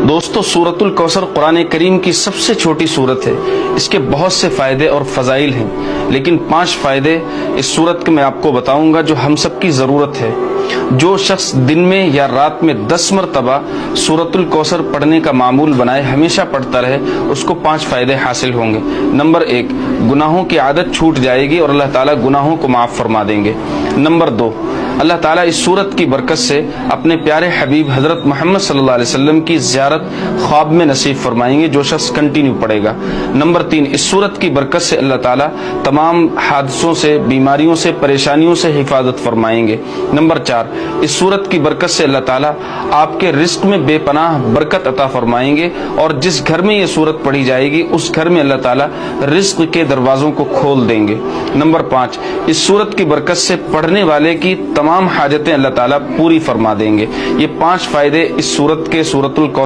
دوستو سورۃ الکوثر قرآن کریم کی سب سے چھوٹی سورت ہے۔ اس کے بہت سے فائدے اور فضائل ہیں، لیکن 5 فائدے اس سورت کے میں آپ کو بتاؤں گا جو ہم سب کی ضرورت ہے۔ جو شخص دن میں یا رات میں 10 مرتبہ سورۃ الکوثر پڑھنے کا معمول بنائے، ہمیشہ پڑھتا رہے، اس کو 5 فائدے حاصل ہوں گے۔ نمبر 1، گناہوں کی عادت چھوٹ جائے گی اور اللہ تعالیٰ گناہوں کو معاف فرما دیں گے۔ نمبر 2، اللہ تعالیٰ اس سورت کی برکت سے اپنے پیارے حبیب حضرت محمد صلی اللہ علیہ وسلم کی زیارت خواب میں نصیب فرمائیں گے جو شخص کنٹینیو پڑھے گا۔ نمبر 3، اس سورت کی برکت سے اللہ تعالیٰ تمام حادثوں سے، بیماریوں سے، پریشانیوں سے حفاظت فرمائیں گے۔ نمبر 4، اس سورت کی برکت سے اللہ تعالیٰ آپ کے رزق میں بے پناہ برکت عطا فرمائیں گے، اور جس گھر میں یہ سورت پڑھی جائے گی اس گھر میں اللہ تعالیٰ رزق کے دروازوں کو کھول دیں گے۔ نمبر 5، اس سورت کی برکت سے پڑھنے والے کی تمام حاجتیں اللہ تعالیٰ پوری فرما دیں گے۔ یہ 5 فائدے اس سورت کے سورۃ الکوثر